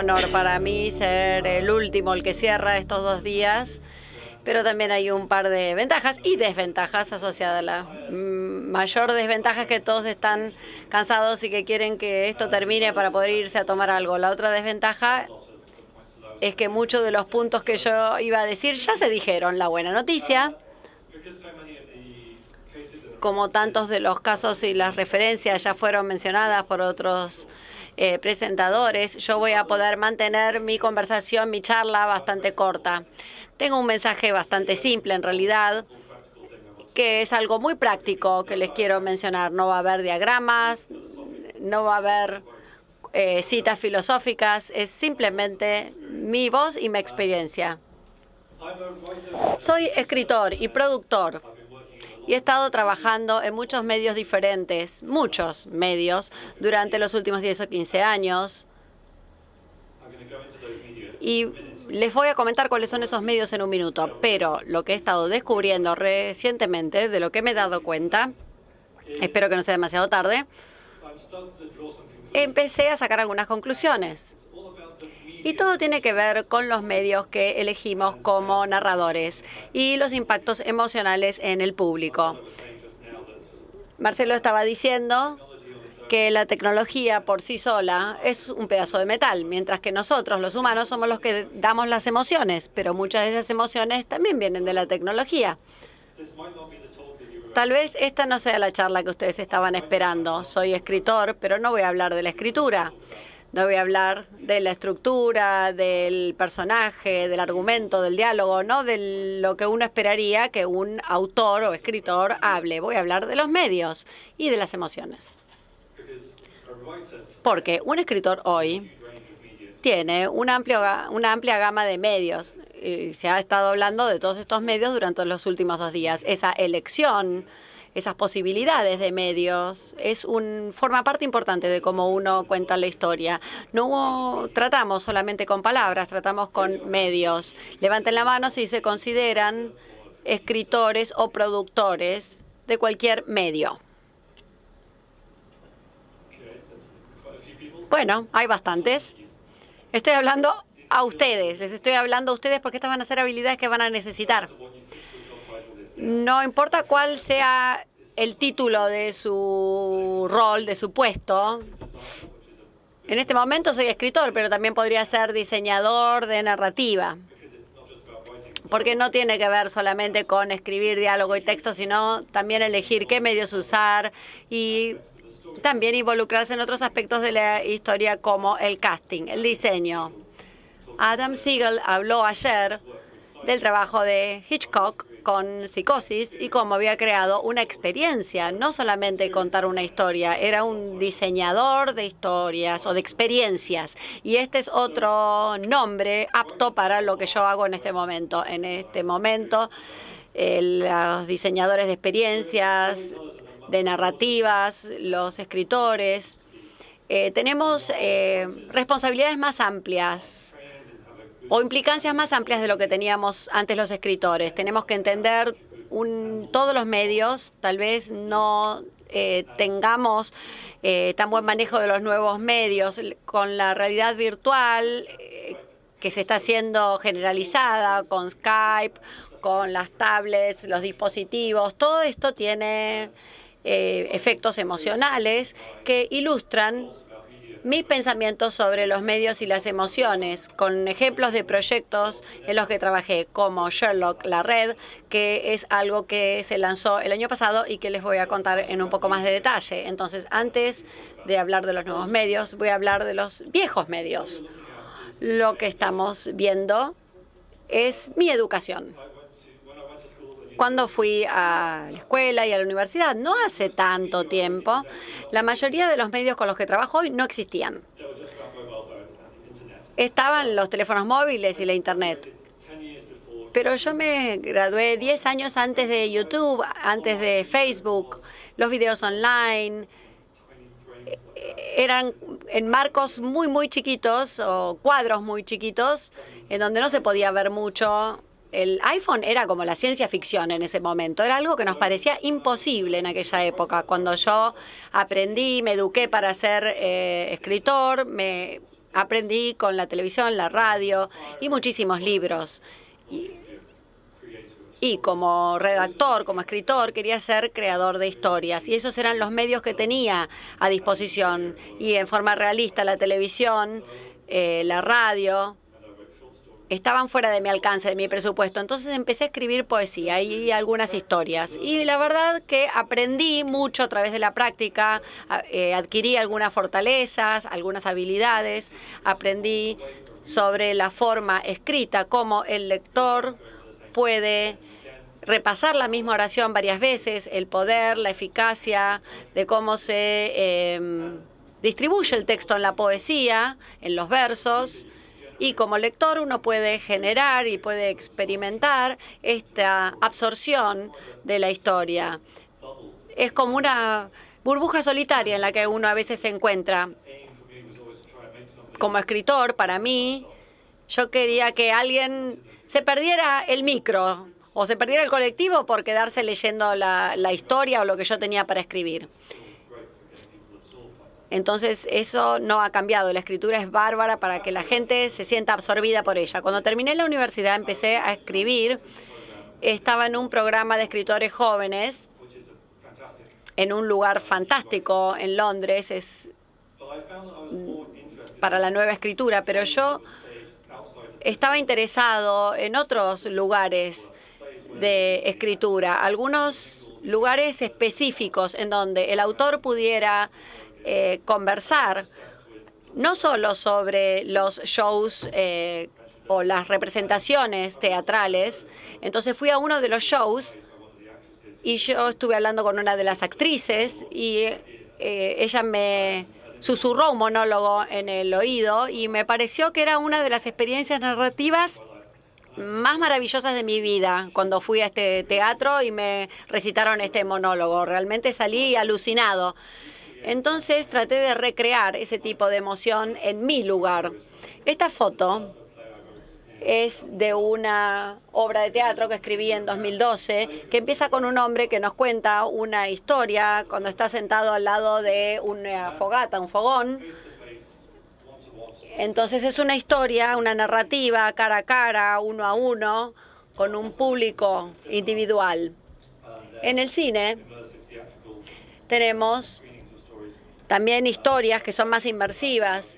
honor para mí ser el último, el que cierra estos 2 días, pero también hay un par de ventajas y desventajas asociadas. La mayor desventaja es que todos están cansados y que quieren que esto termine para poder irse a tomar algo. La otra desventaja es que muchos de los puntos que yo iba a decir ya se dijeron. La buena noticia, como tantos de los casos y las referencias ya fueron mencionadas por otros presentadores, yo voy a poder mantener mi conversación, mi charla bastante corta. Tengo un mensaje bastante simple en realidad, que es algo muy práctico que les quiero mencionar. No va a haber diagramas, no va a haber citas filosóficas, es simplemente mi voz y mi experiencia. Soy escritor y productor y he estado trabajando en muchos medios diferentes, muchos medios, durante los últimos 10 o 15 años. Y les voy a comentar cuáles son esos medios en un minuto, pero lo que he estado descubriendo recientemente, de lo que me he dado cuenta, espero que no sea demasiado tarde, empecé a sacar algunas conclusiones. Y todo tiene que ver con los medios que elegimos como narradores y los impactos emocionales en el público. Marcelo estaba diciendo que la tecnología por sí sola es un pedazo de metal, mientras que nosotros, los humanos, somos los que damos las emociones, pero muchas de esas emociones también vienen de la tecnología. Tal vez esta no sea la charla que ustedes estaban esperando. Soy escritor, pero no voy a hablar de la escritura. No voy a hablar de la estructura, del personaje, del argumento, del diálogo, no de lo que uno esperaría que un autor o escritor hable. Voy a hablar de los medios y de las emociones. Porque un escritor hoy tiene una amplia gama de medios. Y se ha estado hablando de todos estos medios durante los últimos 2 días. Esa elección, esas posibilidades de medios, forma parte importante de cómo uno cuenta la historia. No tratamos solamente con palabras, tratamos con medios. Levanten la mano si se consideran escritores o productores de cualquier medio. Bueno, hay bastantes. Estoy hablando a ustedes, les estoy hablando a ustedes porque estas van a ser habilidades que van a necesitar. No importa cuál sea el título de su rol, de su puesto. En este momento soy escritor, pero también podría ser diseñador de narrativa. Porque no tiene que ver solamente con escribir diálogo y texto, sino también elegir qué medios usar y también involucrarse en otros aspectos de la historia como el casting, el diseño. Adam Siegel habló ayer del trabajo de Hitchcock con Psicosis y cómo había creado una experiencia, no solamente contar una historia, era un diseñador de historias o de experiencias. Y este es otro nombre apto para lo que yo hago en este momento. En este momento, los diseñadores de experiencias, de narrativas, los escritores, tenemos responsabilidades más amplias o implicancias más amplias de lo que teníamos antes los escritores. Tenemos que entender todos los medios, tal vez no tengamos tan buen manejo de los nuevos medios con la realidad virtual que se está haciendo generalizada con Skype, con las tablets, los dispositivos. Todo esto tiene efectos emocionales que ilustran mis pensamientos sobre los medios y las emociones, con ejemplos de proyectos en los que trabajé, como Sherlock, la red, que es algo que se lanzó el año pasado y que les voy a contar en un poco más de detalle. Entonces, antes de hablar de los nuevos medios, voy a hablar de los viejos medios. Lo que estamos viendo es mi educación. Cuando fui a la escuela y a la universidad, no hace tanto tiempo, la mayoría de los medios con los que trabajo hoy no existían. Estaban los teléfonos móviles y la Internet. Pero yo me gradué 10 años antes de YouTube, antes de Facebook, los videos online. Eran en marcos muy, muy chiquitos o cuadros muy chiquitos en donde no se podía ver mucho. El iPhone era como la ciencia ficción en ese momento. Era algo que nos parecía imposible en aquella época. Cuando yo aprendí, me eduqué para ser escritor, me aprendí con la televisión, la radio y muchísimos libros. Y como redactor, como escritor, quería ser creador de historias. Y esos eran los medios que tenía a disposición. Y en forma realista, la televisión, la radio, estaban fuera de mi alcance, de mi presupuesto. Entonces empecé a escribir poesía y algunas historias. Y la verdad que aprendí mucho a través de la práctica, adquirí algunas fortalezas, algunas habilidades, aprendí sobre la forma escrita, cómo el lector puede repasar la misma oración varias veces, el poder, la eficacia de cómo se distribuye el texto en la poesía, en los versos. Y como lector uno puede generar y puede experimentar esta absorción de la historia. Es como una burbuja solitaria en la que uno a veces se encuentra. Como escritor, para mí, yo quería que alguien se perdiera el micro o se perdiera el colectivo por quedarse leyendo la historia o lo que yo tenía para escribir. Entonces, eso no ha cambiado. La escritura es bárbara para que la gente se sienta absorbida por ella. Cuando terminé la universidad, empecé a escribir. Estaba en un programa de escritores jóvenes en un lugar fantástico en Londres. Es para la nueva escritura, pero yo estaba interesado en otros lugares de escritura, algunos lugares específicos en donde el autor pudiera conversar no solo sobre los shows o las representaciones teatrales. Entonces fui a uno de los shows y yo estuve hablando con una de las actrices y ella me susurró un monólogo en el oído y me pareció que era una de las experiencias narrativas más maravillosas de mi vida cuando fui a este teatro y me recitaron este monólogo. Realmente salí alucinado. Entonces traté de recrear ese tipo de emoción en mi lugar. Esta foto es de una obra de teatro que escribí en 2012, que empieza con un hombre que nos cuenta una historia cuando está sentado al lado de una fogata, un fogón. Entonces es una historia, una narrativa cara a cara, uno a uno, con un público individual. En el cine tenemos también historias que son más inmersivas.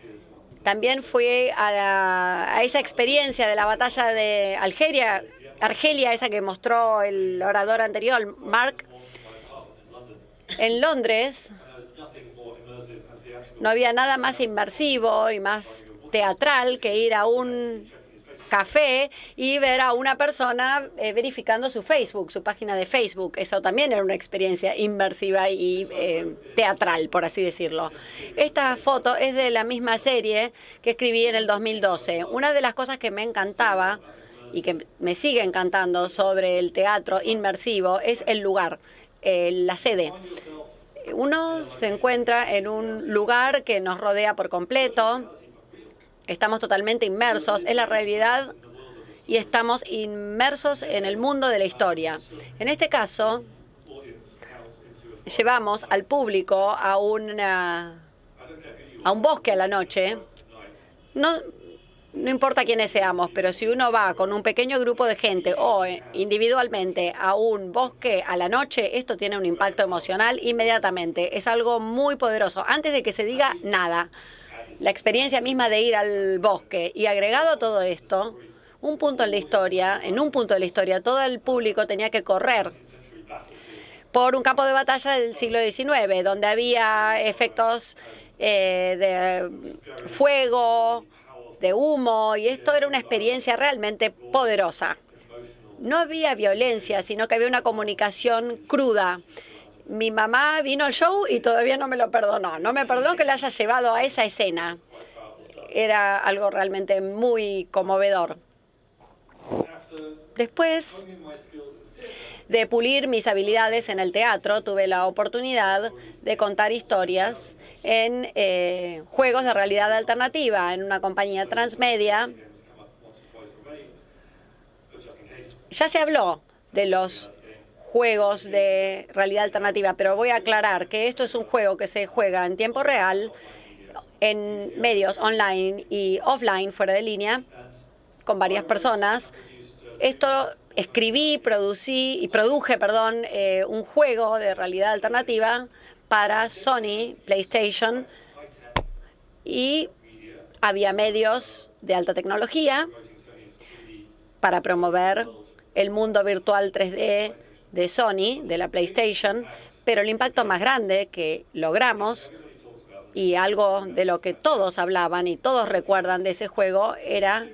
También fui a esa experiencia de la batalla de Argelia, esa que mostró el orador anterior, Mark. En Londres no había nada más inmersivo y más teatral que ir a un café y ver a una persona verificando su Facebook, su página de Facebook. Eso también era una experiencia inmersiva y teatral, por así decirlo. Esta foto es de la misma serie que escribí en el 2012. Una de las cosas que me encantaba y que me sigue encantando sobre el teatro inmersivo es el lugar, la sede. Uno se encuentra en un lugar que nos rodea por completo. Estamos totalmente inmersos en la realidad y estamos inmersos en el mundo de la historia. En este caso, llevamos al público a un bosque a la noche. No importa quiénes seamos, pero si uno va con un pequeño grupo de gente o individualmente a un bosque a la noche, esto tiene un impacto emocional inmediatamente. Es algo muy poderoso, antes de que se diga nada. La experiencia misma de ir al bosque. Y agregado a todo esto, en un punto de la historia, todo el público tenía que correr por un campo de batalla del siglo XIX, donde había efectos de fuego, de humo, y esto era una experiencia realmente poderosa. No había violencia, sino que había una comunicación cruda. Mi mamá vino al show y todavía no me lo perdonó. No me perdonó que la haya llevado a esa escena. Era algo realmente muy conmovedor. Después de pulir mis habilidades en el teatro, tuve la oportunidad de contar historias en juegos de realidad alternativa, en una compañía transmedia. Ya se habló de los juegos de realidad alternativa, pero voy a aclarar que esto es un juego que se juega en tiempo real en medios online y offline, fuera de línea, con varias personas. Esto escribí, producí y produje, un juego de realidad alternativa para Sony, PlayStation, y había medios de alta tecnología para promover el mundo virtual 3D de Sony, de la PlayStation, pero el impacto más grande que logramos, y algo de lo que todos hablaban y todos recuerdan de ese juego, era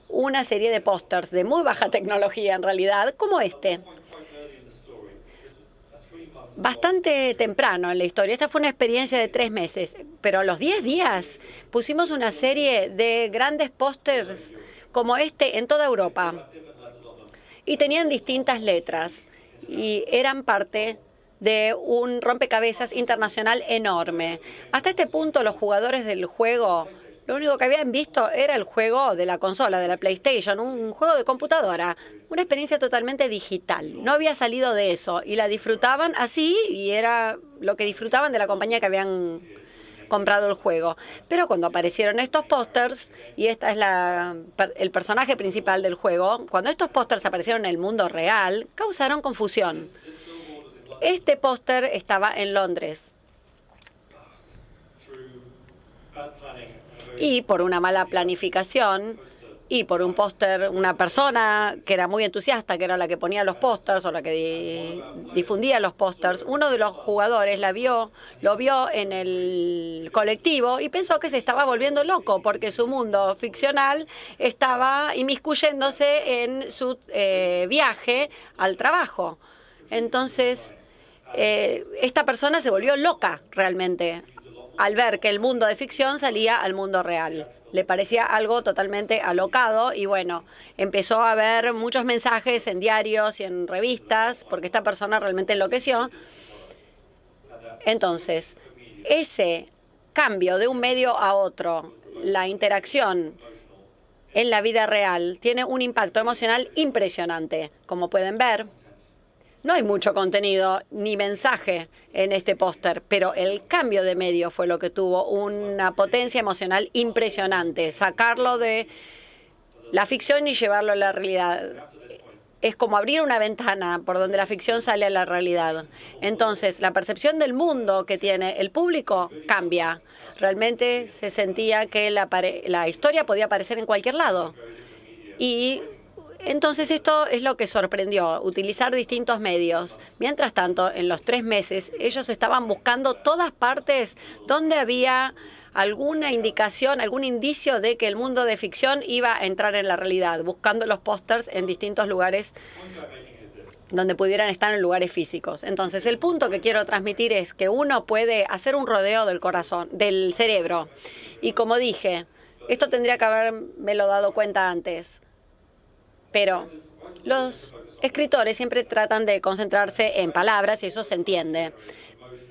una serie de pósters de muy baja tecnología en realidad, como este. Bastante temprano en la historia. Esta fue una experiencia de 3 meses, pero a los 10 días pusimos una serie de grandes pósters como este en toda Europa. Y tenían distintas letras y eran parte de un rompecabezas internacional enorme. Hasta este punto, los jugadores del juego, lo único que habían visto era el juego de la consola, de la PlayStation, un juego de computadora, una experiencia totalmente digital. No había salido de eso y la disfrutaban así, y era lo que disfrutaban de la compañía que habían comprado el juego. Pero cuando aparecieron estos pósters, y esta es el personaje principal del juego, cuando estos pósters aparecieron en el mundo real, causaron confusión. Este póster estaba en Londres. Y por una mala planificación y por un póster, una persona que era muy entusiasta, que era la que ponía los pósters o la que difundía los pósters, uno de los jugadores lo vio en el colectivo y pensó que se estaba volviendo loco porque su mundo ficcional estaba inmiscuyéndose en su viaje al trabajo. Entonces, esta persona se volvió loca realmente al ver que el mundo de ficción salía al mundo real. Le parecía algo totalmente alocado y bueno, empezó a ver muchos mensajes en diarios y en revistas porque esta persona realmente enloqueció. Entonces, ese cambio de un medio a otro, la interacción en la vida real, tiene un impacto emocional impresionante. Como pueden ver, no hay mucho contenido ni mensaje en este póster, pero el cambio de medio fue lo que tuvo una potencia emocional impresionante. Sacarlo de la ficción y llevarlo a la realidad. Es como abrir una ventana por donde la ficción sale a la realidad. Entonces, la percepción del mundo que tiene el público cambia. Realmente se sentía que la historia podía aparecer en cualquier lado. Y entonces esto es lo que sorprendió, utilizar distintos medios. Mientras tanto, en los 3 meses, ellos estaban buscando todas partes donde había alguna indicación, algún indicio de que el mundo de ficción iba a entrar en la realidad, buscando los pósters en distintos lugares donde pudieran estar en lugares físicos. Entonces, el punto que quiero transmitir es que uno puede hacer un rodeo del corazón, del cerebro. Y como dije, esto tendría que habérmelo dado cuenta antes. Pero los escritores siempre tratan de concentrarse en palabras y eso se entiende.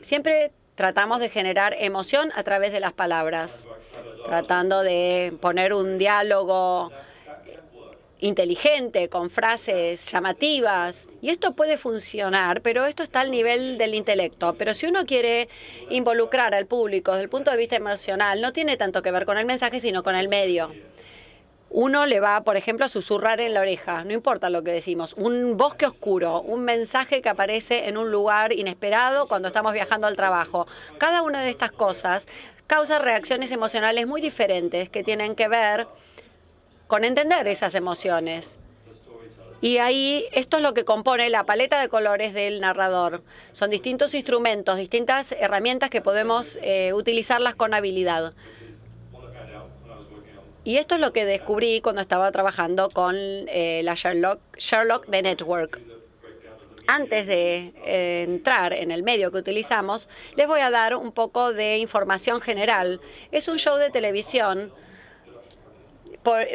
Siempre tratamos de generar emoción a través de las palabras, tratando de poner un diálogo inteligente, con frases llamativas. Y esto puede funcionar, pero esto está al nivel del intelecto. Pero si uno quiere involucrar al público desde el punto de vista emocional, no tiene tanto que ver con el mensaje, sino con el medio. Uno le va, por ejemplo, a susurrar en la oreja, no importa lo que decimos, un bosque oscuro, un mensaje que aparece en un lugar inesperado cuando estamos viajando al trabajo. Cada una de estas cosas causa reacciones emocionales muy diferentes que tienen que ver con entender esas emociones. Y ahí esto es lo que compone la paleta de colores del narrador. Son distintos instrumentos, distintas herramientas que podemos utilizarlas con habilidad. Y esto es lo que descubrí cuando estaba trabajando con la Sherlock The Network. Antes de entrar en el medio que utilizamos, les voy a dar un poco de información general. Es un show de televisión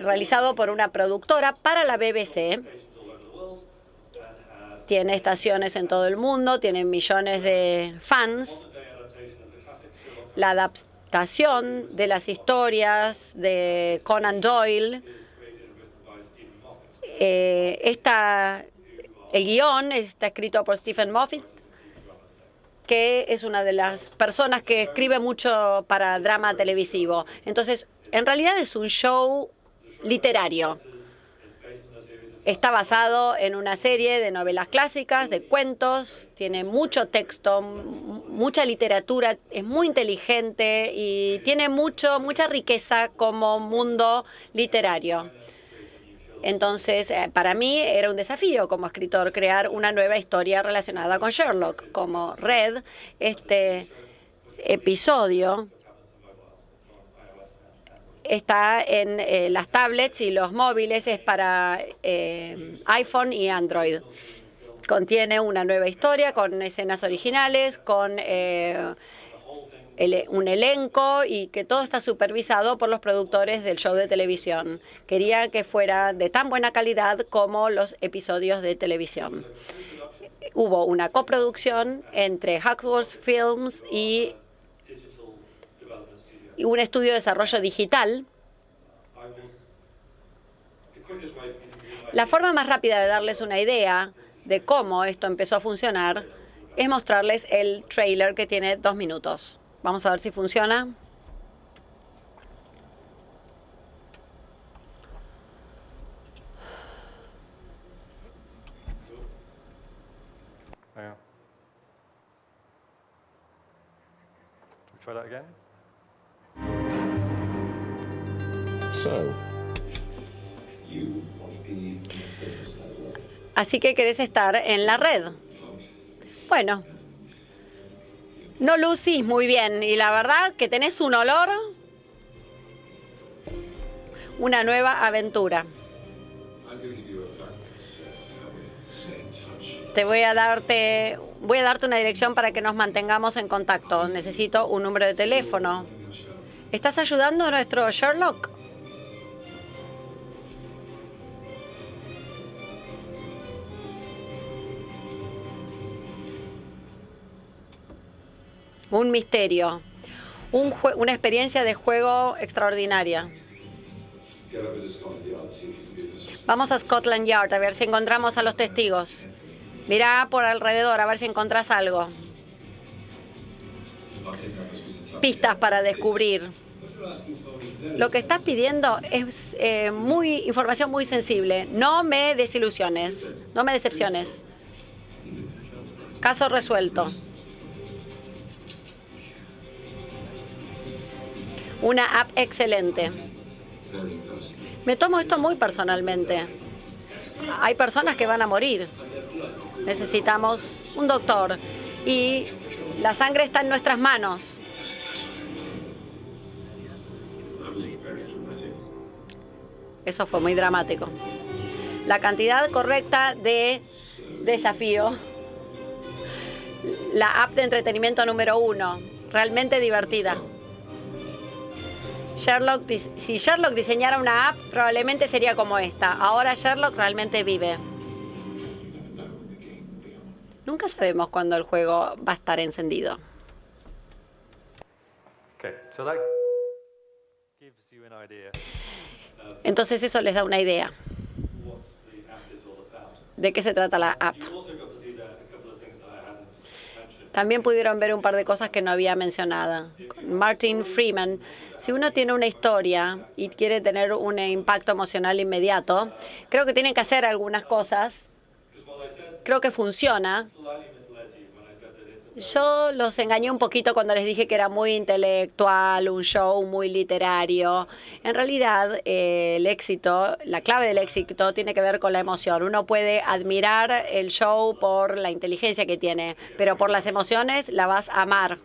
realizado por una productora para la BBC. Tiene estaciones en todo el mundo, tiene millones de fans. La adaptación de las historias de Conan Doyle. El guión está escrito por Stephen Moffat, que es una de las personas que escribe mucho para drama televisivo. Entonces, en realidad es un show literario. Está basado en una serie de novelas clásicas, de cuentos, tiene mucho texto, mucha literatura, es muy inteligente y tiene mucha riqueza como mundo literario. Entonces, para mí era un desafío como escritor crear una nueva historia relacionada con Sherlock. Como Red, este episodio está en las tablets y los móviles, es para iPhone y Android. Contiene una nueva historia con escenas originales, con un elenco y que todo está supervisado por los productores del show de televisión. Quería que fuera de tan buena calidad como los episodios de televisión. Hubo una coproducción entre Hawksworth Films y un estudio de desarrollo digital. La forma más rápida de darles una idea de cómo esto empezó a funcionar es mostrarles el trailer que tiene 2 minutos. Vamos a ver si funciona. Try that again. Así que querés estar en la red. Bueno, no lucís muy bien y la verdad que tenés un olor, una nueva aventura. Voy a darte una dirección para que nos mantengamos en contacto. Necesito un número de teléfono. ¿Estás ayudando a nuestro Sherlock? Un misterio. Una experiencia de juego extraordinaria. Vamos a Scotland Yard a ver si encontramos a los testigos. Mirá por alrededor a ver si encontrás algo. Pistas para descubrir. Lo que estás pidiendo es información muy sensible. No me desilusiones, no me decepciones. Caso resuelto. Una app excelente. Me tomo esto muy personalmente. Hay personas que van a morir. Necesitamos un doctor. Y la sangre está en nuestras manos. Eso fue muy dramático. La cantidad correcta de desafío. La app de entretenimiento número 1. Realmente divertida. Si Sherlock diseñara una app, probablemente sería como esta. Ahora Sherlock realmente vive. Nunca sabemos cuándo el juego va a estar encendido. Okay, so that gives you an idea. Entonces eso les da una idea de qué se trata la app. También pudieron ver un par de cosas que no había mencionado. Martin Freeman, si uno tiene una historia y quiere tener un impacto emocional inmediato, creo que tienen que hacer algunas cosas. Creo que funciona. Yo los engañé un poquito cuando les dije que era muy intelectual, un show muy literario. En realidad, el éxito, la clave del éxito tiene que ver con la emoción. Uno puede admirar el show por la inteligencia que tiene, pero por las emociones la vas a amar.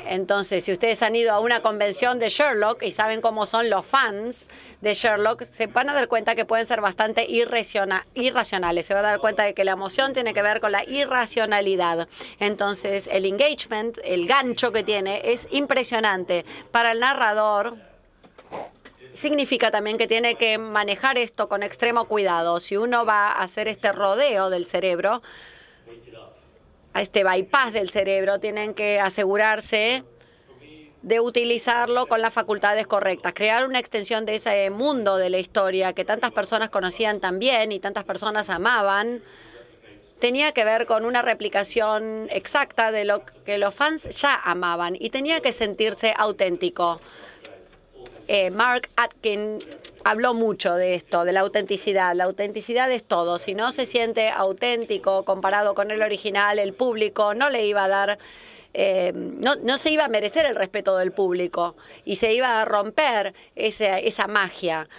Entonces, si ustedes han ido a una convención de Sherlock y saben cómo son los fans de Sherlock, se van a dar cuenta que pueden ser bastante irracionales. Se van a dar cuenta de que la emoción tiene que ver con la irracionalidad. Entonces, el engagement, el gancho que tiene, es impresionante. Para el narrador, significa también que tiene que manejar esto con extremo cuidado. Si uno va a hacer este rodeo del cerebro, a este bypass del cerebro, tienen que asegurarse de utilizarlo con las facultades correctas, crear una extensión de ese mundo de la historia que tantas personas conocían tan bien y tantas personas amaban, tenía que ver con una replicación exacta de lo que los fans ya amaban y tenía que sentirse auténtico. Mark Atkin habló mucho de esto, de la autenticidad. La autenticidad es todo. Si no se siente auténtico comparado con el original, el público no le iba a dar, no se iba a merecer el respeto del público y se iba a romper esa magia.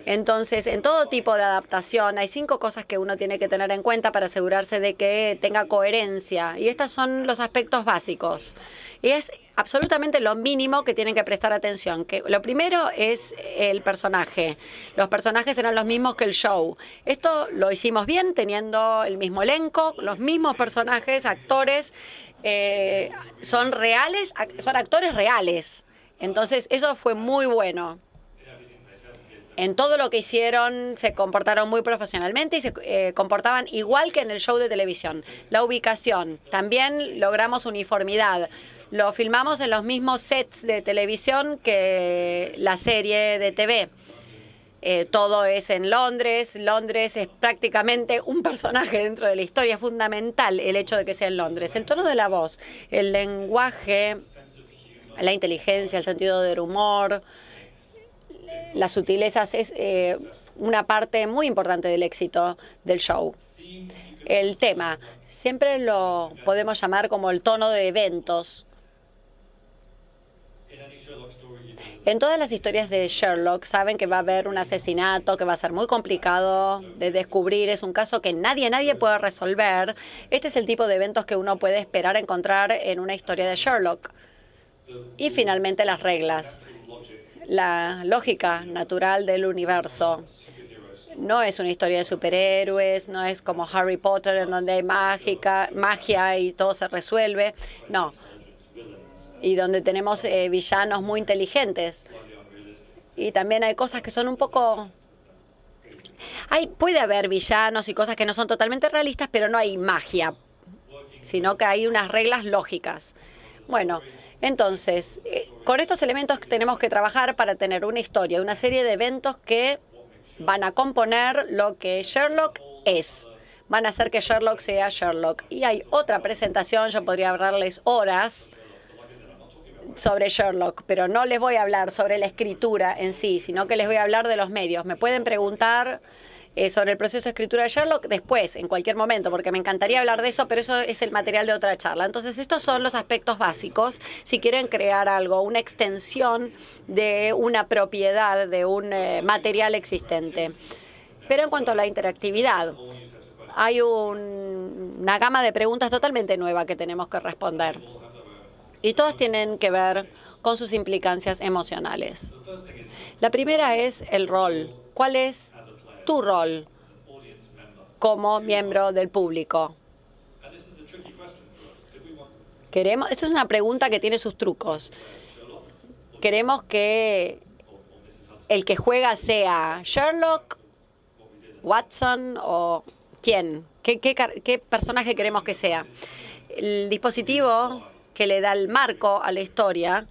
Entonces, en todo tipo de adaptación hay 5 cosas que uno tiene que tener en cuenta para asegurarse de que tenga coherencia. Y estos son los aspectos básicos. Y es absolutamente lo mínimo que tienen que prestar atención. Que lo primero es el personaje. Los personajes eran los mismos que el show. Esto lo hicimos bien teniendo el mismo elenco, los mismos personajes, actores. Son reales, son actores reales. Entonces, eso fue muy bueno. En todo lo que hicieron se comportaron muy profesionalmente y se comportaban igual que en el show de televisión. La ubicación, también logramos uniformidad. Lo filmamos en los mismos sets de televisión que la serie de TV. Todo es en Londres. Londres es prácticamente un personaje dentro de la historia. Es fundamental el hecho de que sea en Londres. El tono de la voz, el lenguaje, la inteligencia, el sentido del humor, las sutilezas es una parte muy importante del éxito del show. El tema, siempre lo podemos llamar como el tono de eventos. En todas las historias de Sherlock saben que va a haber un asesinato, que va a ser muy complicado de descubrir. Es un caso que nadie puede resolver. Este es el tipo de eventos que uno puede esperar encontrar en una historia de Sherlock. Y finalmente las reglas. La lógica natural del universo. No es una historia de superhéroes, no es como Harry Potter en donde hay magia y todo se resuelve. No. Y donde tenemos villanos muy inteligentes. Y también hay cosas que son un poco... Puede haber villanos y cosas que no son totalmente realistas, pero no hay magia, sino que hay unas reglas lógicas. Bueno, entonces, con estos elementos tenemos que trabajar para tener una historia, una serie de eventos que van a componer lo que Sherlock es. Van a hacer que Sherlock sea Sherlock. Y hay otra presentación, yo podría hablarles horas sobre Sherlock, pero no les voy a hablar sobre la escritura en sí, sino que les voy a hablar de los medios. Me pueden preguntar sobre el proceso de escritura de Sherlock después, en cualquier momento, porque me encantaría hablar de eso, pero eso es el material de otra charla. Entonces, estos son los aspectos básicos si quieren crear algo, una extensión de una propiedad, de un material existente. Pero en cuanto a la interactividad, hay una gama de preguntas totalmente nueva que tenemos que responder. Y todas tienen que ver con sus implicancias emocionales. La primera es el rol. ¿Cuál es tu rol como miembro del público? Esto es una pregunta que tiene sus trucos. ¿Queremos que el que juega sea Sherlock, Watson o quién? ¿Qué personaje queremos que sea? El dispositivo que le da el marco a la historia.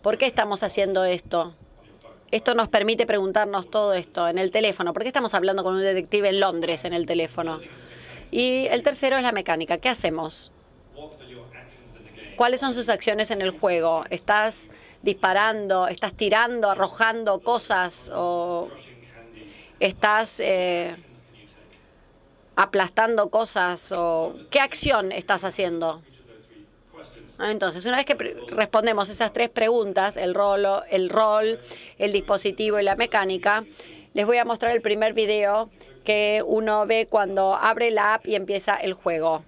¿Por qué estamos haciendo esto? Esto nos permite preguntarnos todo esto en el teléfono. ¿Por qué estamos hablando con un detective en Londres en el teléfono? Y el tercero es la mecánica. ¿Qué hacemos? ¿Cuáles son sus acciones en el juego? ¿Estás disparando, estás tirando, arrojando cosas o estás aplastando cosas? O ¿qué acción estás haciendo? Entonces, una vez que respondemos esas 3 preguntas, el rol, el dispositivo y la mecánica, les voy a mostrar el primer video que uno ve cuando abre la app y empieza el juego.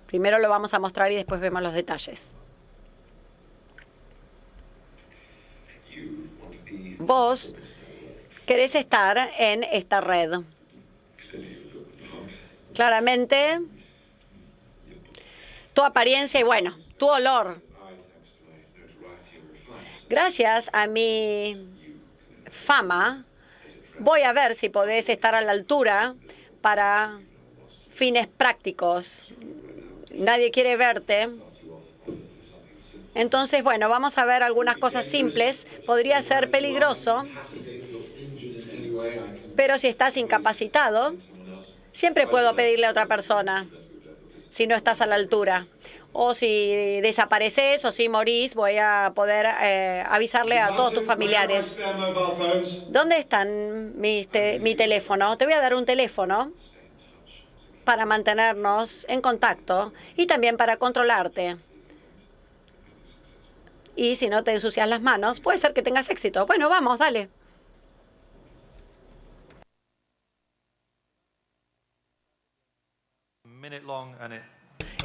Primero lo vamos a mostrar y después vemos los detalles. Vos querés estar en esta red. Claramente, tu apariencia y, bueno, tu olor. Gracias a mi fama, voy a ver si podés estar a la altura para fines prácticos. Nadie quiere verte. Entonces, bueno, vamos a ver algunas cosas simples. Podría ser peligroso Pero si estás incapacitado, siempre puedo pedirle a otra persona si no estás a la altura. O si desapareces o si morís, voy a poder avisarle a todos tus familiares. ¿Dónde están mi teléfono? Te voy a dar un teléfono para mantenernos en contacto y también para controlarte. Y si no te ensucias las manos, puede ser que tengas éxito. Bueno, vamos, dale. Minute long and it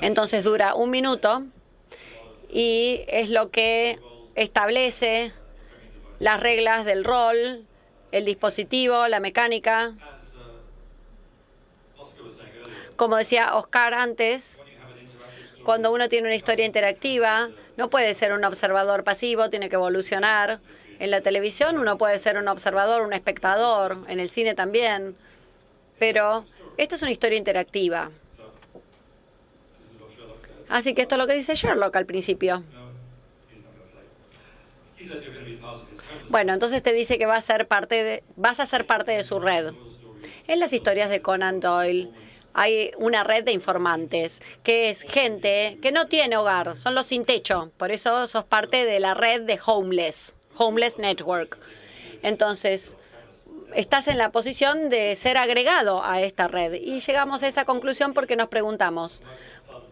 Entonces dura 1 minuto y es lo que establece las reglas del rol, el dispositivo, la mecánica. Como decía Oscar antes, cuando uno tiene una historia interactiva, no puede ser un observador pasivo, tiene que evolucionar. En la televisión uno puede ser un observador, un espectador, en el cine también, pero esto es una historia interactiva. Así que esto es lo que dice Sherlock al principio. Bueno, entonces te dice que vas a ser parte de su red. En las historias de Conan Doyle hay una red de informantes, que es gente que no tiene hogar, son los sin techo. Por eso sos parte de la red de Homeless Network. Entonces, estás en la posición de ser agregado a esta red. Y llegamos a esa conclusión porque nos preguntamos,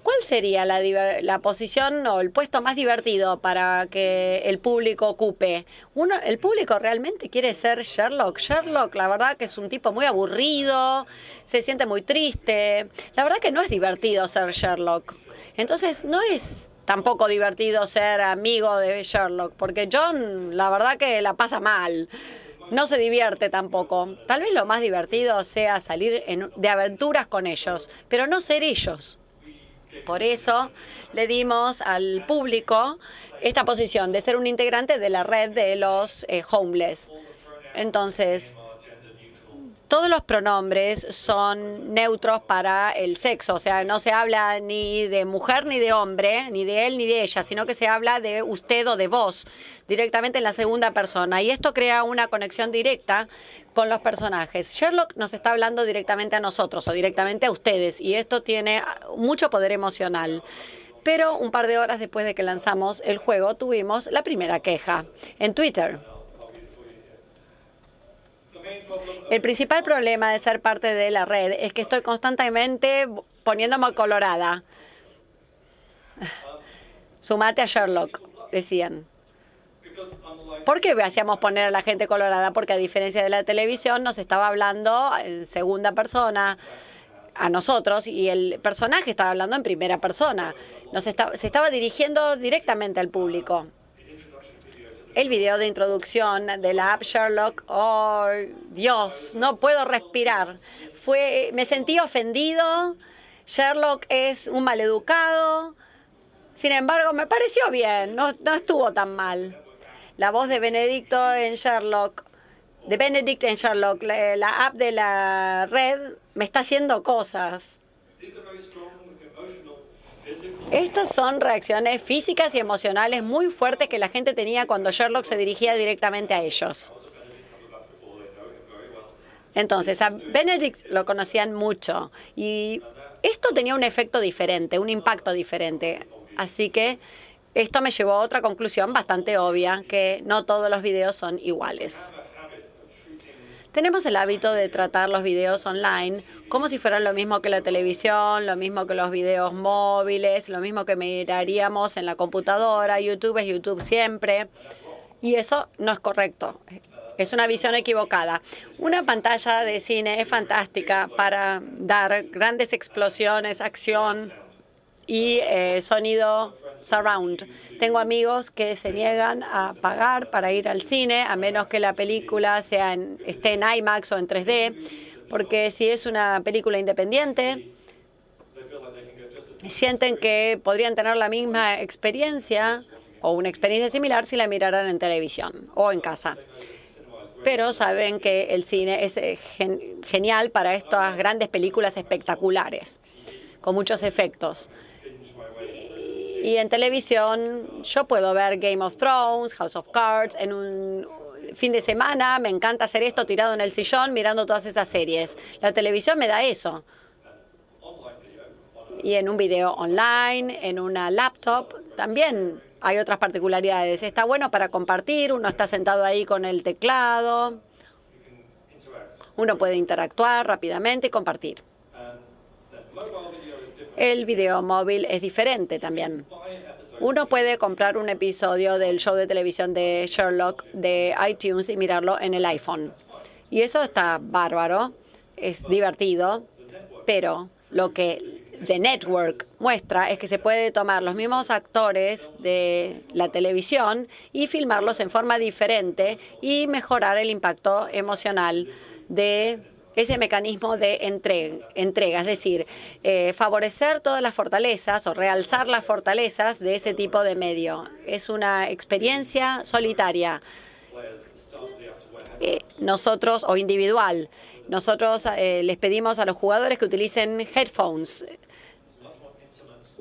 ¿cuál sería la posición o el puesto más divertido para que el público ocupe? El público realmente quiere ser Sherlock. Sherlock, la verdad que es un tipo muy aburrido, se siente muy triste. La verdad que no es divertido ser Sherlock. Entonces, no es tampoco divertido ser amigo de Sherlock, porque John, la verdad que la pasa mal. No se divierte tampoco. Tal vez lo más divertido sea salir de aventuras con ellos, pero no ser ellos. Por eso le dimos al público esta posición de ser un integrante de la red de los homeless. Entonces, todos los pronombres son neutros para el sexo, o sea, no se habla ni de mujer ni de hombre, ni de él ni de ella, sino que se habla de usted o de vos, directamente en la segunda persona. Y esto crea una conexión directa con los personajes. Sherlock nos está hablando directamente a nosotros o directamente a ustedes, y esto tiene mucho poder emocional. Pero un par de horas después de que lanzamos el juego, tuvimos la primera queja en Twitter. El principal problema de ser parte de la red es que estoy constantemente poniéndome colorada. Sumate a Sherlock, decían. ¿Por qué hacíamos poner a la gente colorada? Porque a diferencia de la televisión nos estaba hablando en segunda persona a nosotros y el personaje estaba hablando en primera persona. Se estaba dirigiendo directamente al público. El video de introducción de la app Sherlock, oh Dios, no puedo respirar. Me sentí ofendido. Sherlock es un maleducado. Sin embargo, me pareció bien, no estuvo tan mal. La voz de Benedict en Sherlock, la app de la red, me está haciendo cosas. Estas son reacciones físicas y emocionales muy fuertes que la gente tenía cuando Sherlock se dirigía directamente a ellos. Entonces, a Benedict lo conocían mucho y esto tenía un efecto diferente, un impacto diferente. Así que esto me llevó a otra conclusión bastante obvia, que no todos los videos son iguales. Tenemos el hábito de tratar los videos online como si fueran lo mismo que la televisión, lo mismo que los videos móviles, lo mismo que miraríamos en la computadora. YouTube es YouTube siempre. Y eso no es correcto. Es una visión equivocada. Una pantalla de cine es fantástica para dar grandes explosiones, acción y sonido surround. Tengo amigos que se niegan a pagar para ir al cine, a menos que la película esté en IMAX o en 3D, porque si es una película independiente, sienten que podrían tener la misma experiencia o una experiencia similar si la miraran en televisión o en casa. Pero saben que el cine es genial para estas grandes películas espectaculares, con muchos efectos. Y en televisión yo puedo ver Game of Thrones, House of Cards en fin de semana, me encanta hacer esto tirado en el sillón mirando todas esas series. La televisión me da eso. Y en un video online, en una laptop, también hay otras particularidades. Está bueno para compartir, uno está sentado ahí con el teclado, uno puede interactuar rápidamente y compartir. El video móvil es diferente también. Uno puede comprar un episodio del show de televisión de Sherlock de iTunes y mirarlo en el iPhone. Y eso está bárbaro, es divertido, pero lo que The Network muestra es que se puede tomar los mismos actores de la televisión y filmarlos en forma diferente y mejorar el impacto emocional de ese mecanismo de entrega, es decir, favorecer todas las fortalezas o realzar las fortalezas de ese tipo de medio. Es una experiencia solitaria. Nosotros, o individual, nosotros les pedimos a los jugadores que utilicen headphones,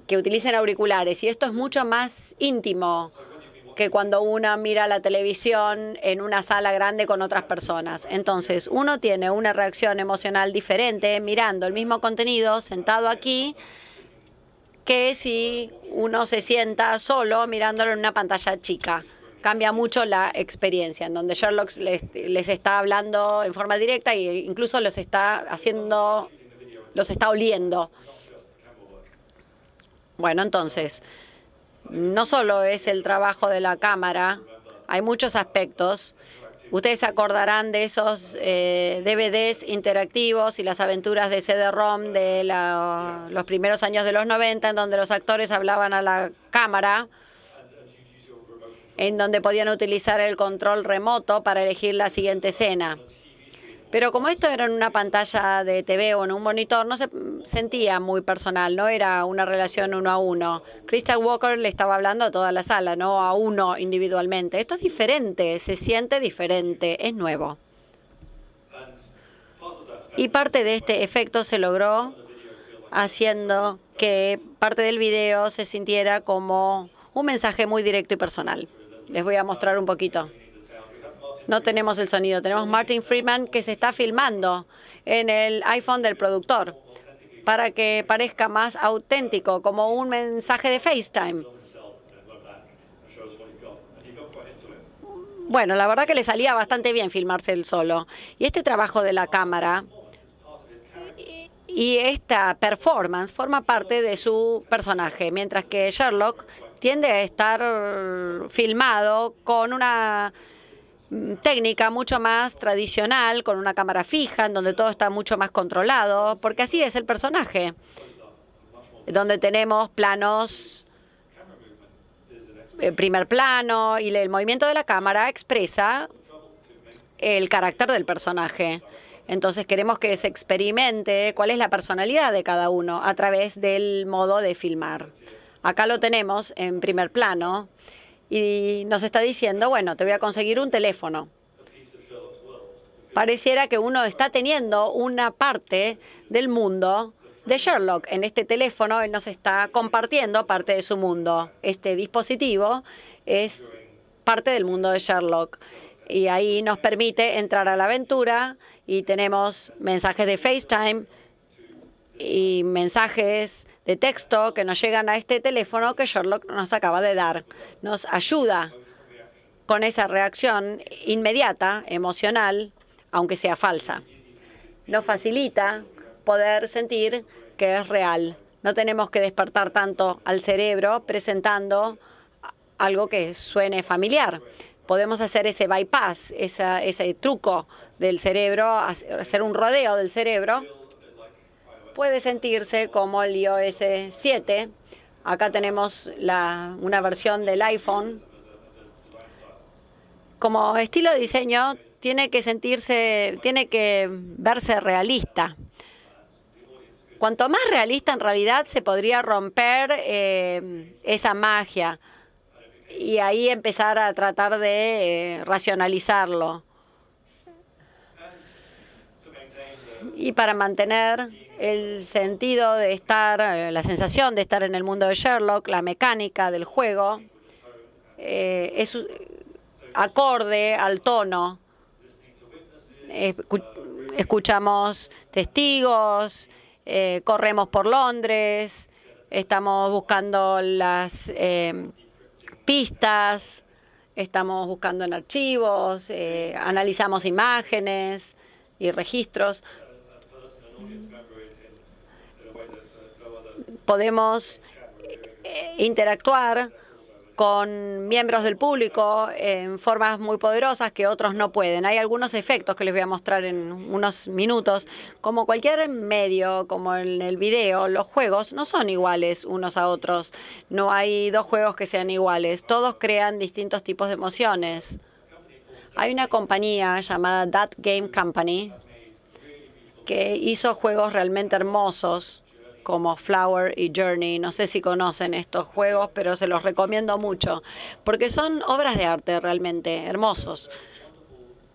que utilicen auriculares, y esto es mucho más íntimo que cuando uno mira la televisión en una sala grande con otras personas. Entonces, uno tiene una reacción emocional diferente mirando el mismo contenido sentado aquí que si uno se sienta solo mirándolo en una pantalla chica. Cambia mucho la experiencia, en donde Sherlock les está hablando en forma directa e incluso los está oliendo. Bueno, entonces, no solo es el trabajo de la cámara, hay muchos aspectos. Ustedes se acordarán de esos DVDs interactivos y las aventuras de CD-ROM de los primeros años de los 90, en donde los actores hablaban a la cámara, en donde podían utilizar el control remoto para elegir la siguiente escena. Pero como esto era en una pantalla de TV o en un monitor, no se sentía muy personal, no era una relación uno a uno. Christian Walker le estaba hablando a toda la sala, no a uno individualmente. Esto es diferente, se siente diferente, es nuevo. Y parte de este efecto se logró haciendo que parte del video se sintiera como un mensaje muy directo y personal. Les voy a mostrar un poquito. No tenemos el sonido, tenemos Martin Friedman que se está filmando en el iPhone del productor para que parezca más auténtico, como un mensaje de FaceTime. Bueno, la verdad que le salía bastante bien filmarse él solo. Y este trabajo de la cámara y esta performance forma parte de su personaje, mientras que Sherlock tiende a estar filmado con una técnica mucho más tradicional, con una cámara fija, en donde todo está mucho más controlado, porque así es el personaje, donde tenemos planos, primer plano, y el movimiento de la cámara expresa el carácter del personaje. Entonces queremos que se experimente cuál es la personalidad de cada uno a través del modo de filmar. Acá lo tenemos en primer plano. Y nos está diciendo, bueno, te voy a conseguir un teléfono. Pareciera que uno está teniendo una parte del mundo de Sherlock. En este teléfono él nos está compartiendo parte de su mundo. Este dispositivo es parte del mundo de Sherlock. Y ahí nos permite entrar a la aventura y tenemos mensajes de FaceTime y mensajes de texto que nos llegan a este teléfono que Sherlock nos acaba de dar. Nos ayuda con esa reacción inmediata, emocional, aunque sea falsa. Nos facilita poder sentir que es real. No tenemos que despertar tanto al cerebro presentando algo que suene familiar. Podemos hacer ese bypass, ese truco del cerebro, hacer un rodeo del cerebro. Puede sentirse como el iOS 7. Acá tenemos una versión del iPhone. Como estilo de diseño, tiene que verse realista. Cuanto más realista, en realidad, se podría romper esa magia y ahí empezar a tratar de racionalizarlo. Y para mantener el sentido de estar, la sensación de estar en el mundo de Sherlock, la mecánica del juego, acorde al tono. Escuchamos testigos, corremos por Londres, estamos buscando las pistas, estamos buscando en archivos, analizamos imágenes y registros. Podemos interactuar con miembros del público en formas muy poderosas que otros no pueden. Hay algunos efectos que les voy a mostrar en unos minutos. Como cualquier medio, como en el video, los juegos no son iguales unos a otros. No hay dos juegos que sean iguales. Todos crean distintos tipos de emociones. Hay una compañía llamada That Game Company que hizo juegos realmente hermosos, como Flower y Journey. No sé si conocen estos juegos, pero se los recomiendo mucho, porque son obras de arte realmente hermosos.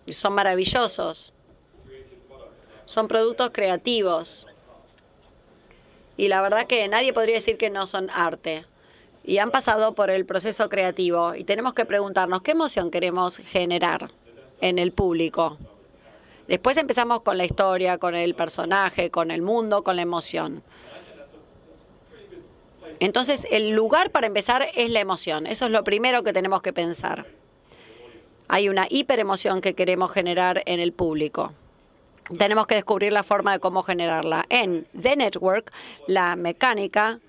Y son maravillosos. Son productos creativos. Y la verdad que nadie podría decir que no son arte. Y han pasado por el proceso creativo. Y tenemos que preguntarnos qué emoción queremos generar en el público. Después empezamos con la historia, con el personaje, con el mundo, con la emoción. Entonces, el lugar para empezar es la emoción. Eso es lo primero que tenemos que pensar. Hay una hiperemoción que queremos generar en el público. Tenemos que descubrir la forma de cómo generarla. En The Network, la mecánica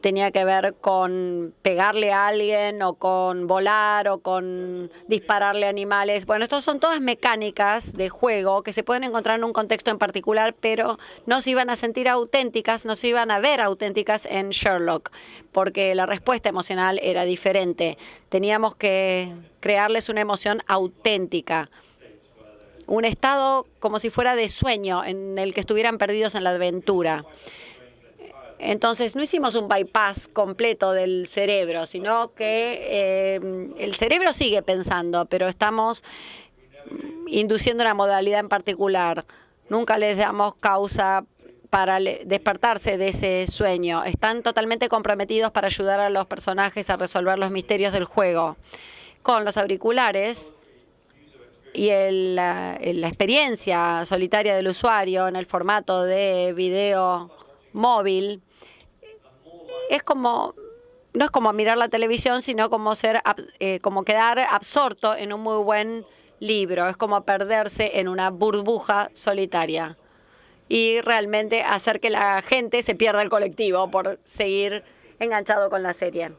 tenía que ver con pegarle a alguien o con volar o con dispararle a animales. Bueno, estas son todas mecánicas de juego que se pueden encontrar en un contexto en particular, pero no se iban a sentir auténticas, no se iban a ver auténticas en Sherlock, porque la respuesta emocional era diferente. Teníamos que crearles una emoción auténtica, un estado como si fuera de sueño en el que estuvieran perdidos en la aventura. Entonces, no hicimos un bypass completo del cerebro, sino que el cerebro sigue pensando, pero estamos induciendo una modalidad en particular. Nunca les damos causa para despertarse de ese sueño. Están totalmente comprometidos para ayudar a los personajes a resolver los misterios del juego. Con los auriculares y la experiencia solitaria del usuario en el formato de video móvil, no es como mirar la televisión, sino como quedar absorto en un muy buen libro. Es como perderse en una burbuja solitaria y realmente hacer que la gente se pierda el colectivo por seguir enganchado con la serie.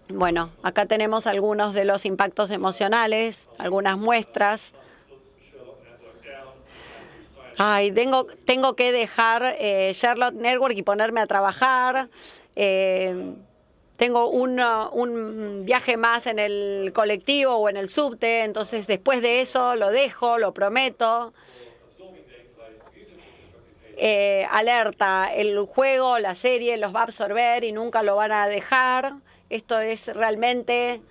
Bueno, acá tenemos algunos de los impactos emocionales, algunas muestras. Ay, tengo que dejar Sherlock Network y ponerme a trabajar. Tengo un viaje más en el colectivo o en el subte, entonces después de eso lo dejo, lo prometo. Alerta, el juego, la serie los va a absorber y nunca lo van a dejar. Esto es realmente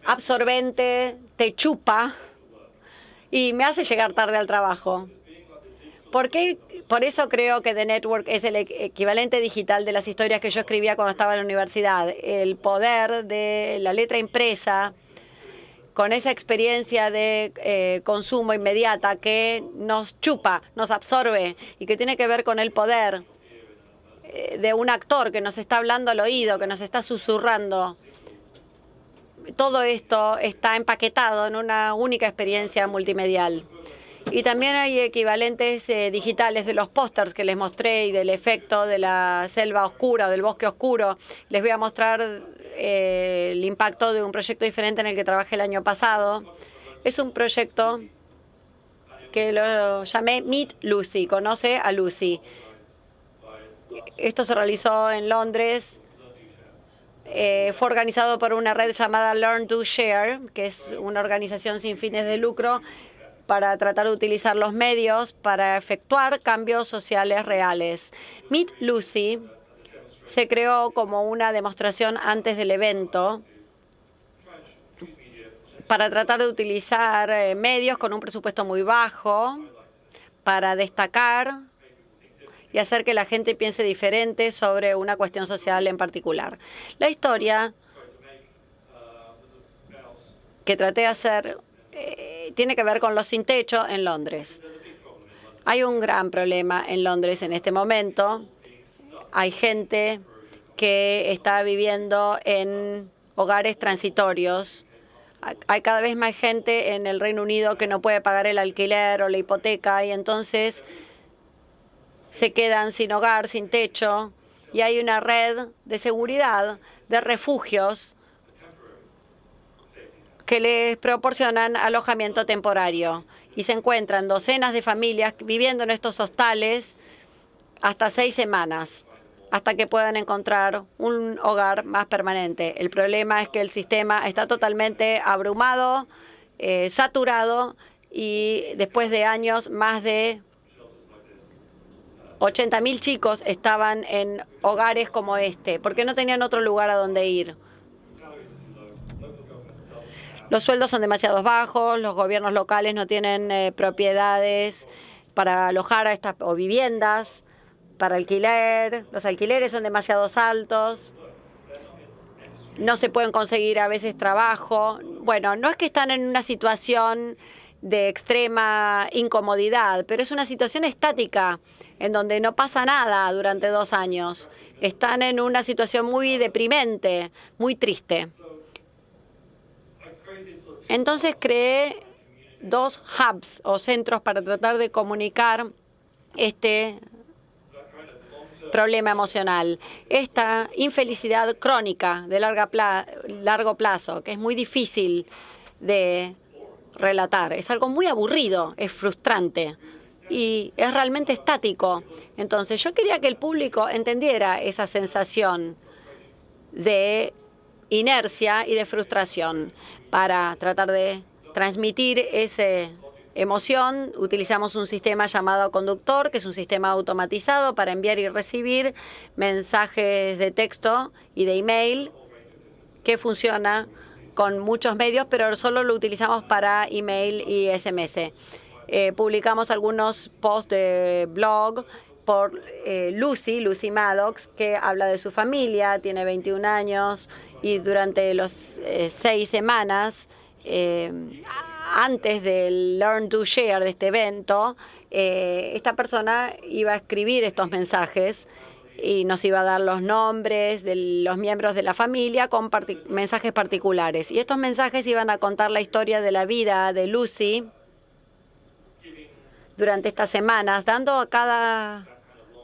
absorbente, te chupa y me hace llegar tarde al trabajo. Por eso creo que The Network es el equivalente digital de las historias que yo escribía cuando estaba en la universidad. El poder de la letra impresa, con esa experiencia de consumo inmediata que nos chupa, nos absorbe y que tiene que ver con el poder de un actor que nos está hablando al oído, que nos está susurrando. Todo esto está empaquetado en una única experiencia multimedial. Y también hay equivalentes digitales de los pósters que les mostré y del efecto de la selva oscura o del bosque oscuro. Les voy a mostrar el impacto de un proyecto diferente en el que trabajé el año pasado. Es un proyecto que lo llamé Meet Lucy, conoce a Lucy. Esto se realizó en Londres. Fue organizado por una red llamada Learn to Share, que es una organización sin fines de lucro para tratar de utilizar los medios para efectuar cambios sociales reales. Meet Lucy se creó como una demostración antes del evento para tratar de utilizar medios con un presupuesto muy bajo para destacar y hacer que la gente piense diferente sobre una cuestión social en particular. La historia que traté de hacer tiene que ver con los sin techo en Londres. Hay un gran problema en Londres en este momento. Hay gente que está viviendo en hogares transitorios. Hay cada vez más gente en el Reino Unido que no puede pagar el alquiler o la hipoteca y entonces se quedan sin hogar, sin techo, y hay una red de seguridad, de refugios que les proporcionan alojamiento temporario. Y se encuentran docenas de familias viviendo en estos hostales hasta 6 semanas, hasta que puedan encontrar un hogar más permanente. El problema es que el sistema está totalmente abrumado, saturado, y después de años, más de 80.000 chicos estaban en hogares como este, porque no tenían otro lugar a donde ir. Los sueldos son demasiado bajos, los gobiernos locales no tienen propiedades para alojar a estas o viviendas para alquiler, los alquileres son demasiado altos, no se pueden conseguir a veces trabajo. Bueno, no es que están en una situación de extrema incomodidad, pero es una situación estática en donde no pasa nada durante 2 años. Están en una situación muy deprimente, muy triste. Entonces creé 2 hubs o centros para tratar de comunicar este problema emocional, esta infelicidad crónica de largo plazo, que es muy difícil de relatar. Es algo muy aburrido, es frustrante y es realmente estático. Entonces yo quería que el público entendiera esa sensación de inercia y de frustración. Para tratar de transmitir esa emoción, utilizamos un sistema llamado Conductor, que es un sistema automatizado para enviar y recibir mensajes de texto y de email, que funciona con muchos medios, pero solo lo utilizamos para email y SMS. Publicamos algunos posts de blog por Lucy Maddox, que habla de su familia, tiene 21 años y durante los 6 semanas antes del Learn to Share de este evento, esta persona iba a escribir estos mensajes y nos iba a dar los nombres de los miembros de la familia con mensajes particulares. Y estos mensajes iban a contar la historia de la vida de Lucy durante estas semanas, dando a cada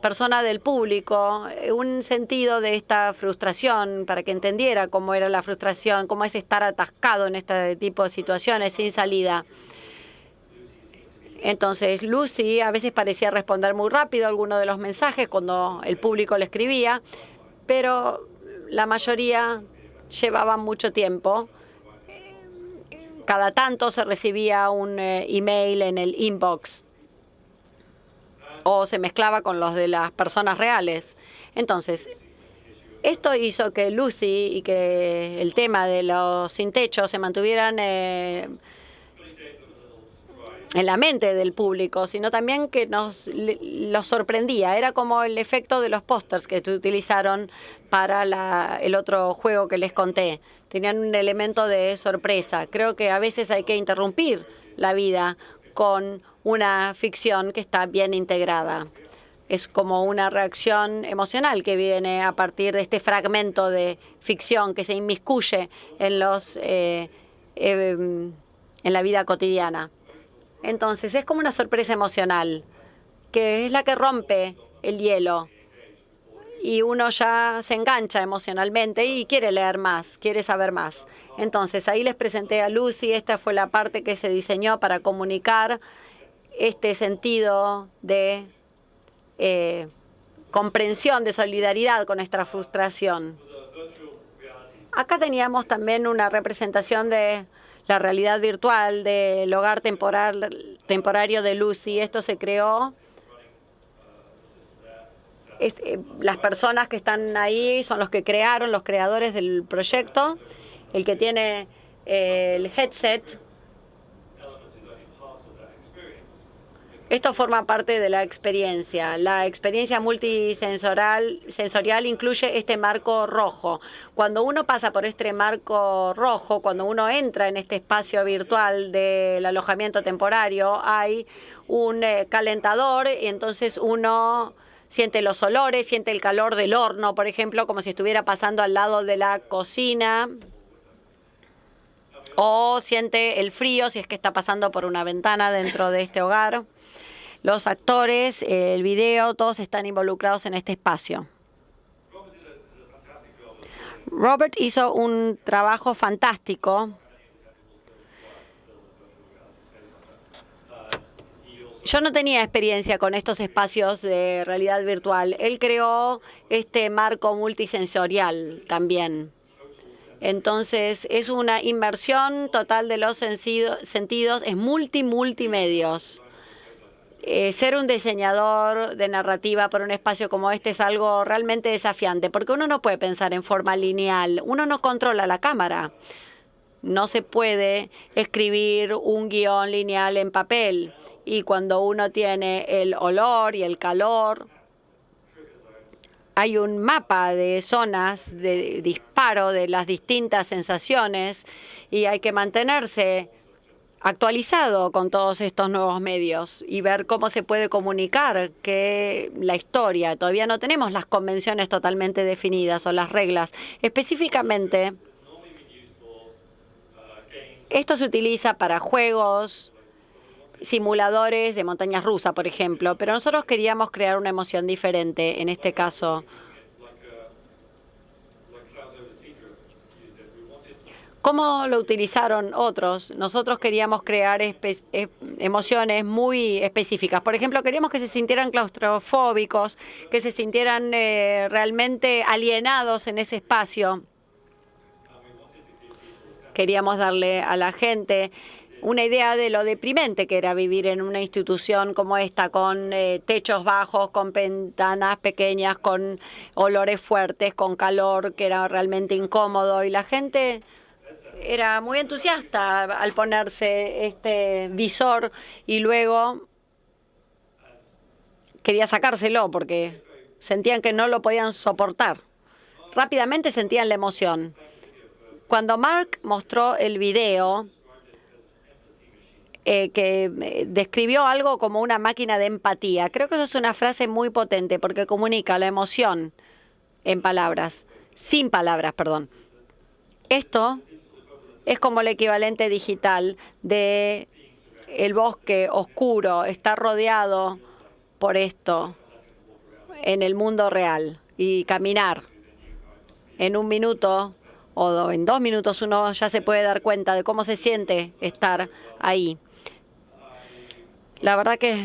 persona del público un sentido de esta frustración para que entendiera cómo era la frustración, cómo es estar atascado en este tipo de situaciones sin salida. Entonces, Lucy a veces parecía responder muy rápido a algunos de los mensajes cuando el público le escribía, pero la mayoría llevaban mucho tiempo. Cada tanto se recibía un email en el inbox o se mezclaba con los de las personas reales. Entonces, esto hizo que Lucy y que el tema de los sin techo se mantuvieran en la mente del público, sino también que los sorprendía. Era como el efecto de los pósters que utilizaron para el otro juego que les conté. Tenían un elemento de sorpresa. Creo que a veces hay que interrumpir la vida con una ficción que está bien integrada. Es como una reacción emocional que viene a partir de este fragmento de ficción que se inmiscuye en la vida cotidiana. Entonces, es como una sorpresa emocional, que es la que rompe el hielo. Y uno ya se engancha emocionalmente y quiere leer más, quiere saber más. Entonces, ahí les presenté a Lucy. Esta fue la parte que se diseñó para comunicar este sentido de comprensión, de solidaridad con nuestra frustración. Acá teníamos también una representación de la realidad virtual del hogar temporario de Lucy. Esto se creó. Las personas que están ahí son los que crearon, los creadores del proyecto. El que tiene el headset Esto forma parte de la experiencia. La experiencia multisensorial incluye este marco rojo. Cuando uno pasa por este marco rojo, cuando uno entra en este espacio virtual del alojamiento temporario, hay un calentador y entonces uno siente los olores, siente el calor del horno, por ejemplo, como si estuviera pasando al lado de la cocina. O siente el frío si es que está pasando por una ventana dentro de este hogar. Los actores, el video, todos están involucrados en este espacio. Robert hizo un trabajo fantástico. Yo no tenía experiencia con estos espacios de realidad virtual. Él creó este marco multisensorial también. Entonces, es una inmersión total de los sentidos, es multimedios. Ser un diseñador de narrativa por un espacio como este es algo realmente desafiante, porque uno no puede pensar en forma lineal, uno no controla la cámara. No se puede escribir un guión lineal en papel, y cuando uno tiene el olor y el calor, hay un mapa de zonas de disparo de las distintas sensaciones y hay que mantenerse actualizado con todos estos nuevos medios y ver cómo se puede comunicar que la historia. Todavía no tenemos las convenciones totalmente definidas o las reglas. Específicamente, esto se utiliza para juegos, simuladores de montañas rusas, por ejemplo, pero nosotros queríamos crear una emoción diferente en este caso. ¿Cómo lo utilizaron otros? Nosotros queríamos crear emociones muy específicas. Por ejemplo, queríamos que se sintieran claustrofóbicos, que se sintieran realmente alienados en ese espacio. Queríamos darle a la gente una idea de lo deprimente que era vivir en una institución como esta, con techos bajos, con ventanas pequeñas, con olores fuertes, con calor, que era realmente incómodo. Y la gente era muy entusiasta al ponerse este visor y luego quería sacárselo porque sentían que no lo podían soportar. Rápidamente sentían la emoción. Cuando Mark mostró el video, que describió algo como una máquina de empatía. Creo que eso es una frase muy potente porque comunica la emoción en palabras, sin palabras, perdón. Esto es como el equivalente digital de el bosque oscuro, está rodeado por esto en el mundo real y caminar en un minuto o en 2 minutos uno ya se puede dar cuenta de cómo se siente estar ahí. La verdad que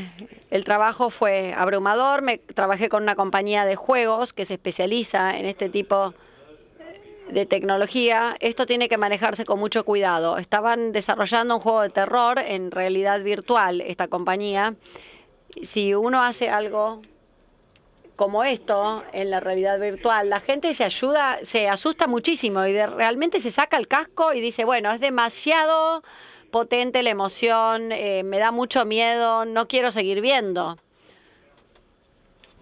el trabajo fue abrumador. Trabajé con una compañía de juegos que se especializa en este tipo de tecnología. Esto tiene que manejarse con mucho cuidado. Estaban desarrollando un juego de terror en realidad virtual, esta compañía. Si uno hace algo como esto en la realidad virtual, la gente se asusta muchísimo y realmente se saca el casco y dice, bueno, es demasiado potente la emoción, me da mucho miedo, no quiero seguir viendo.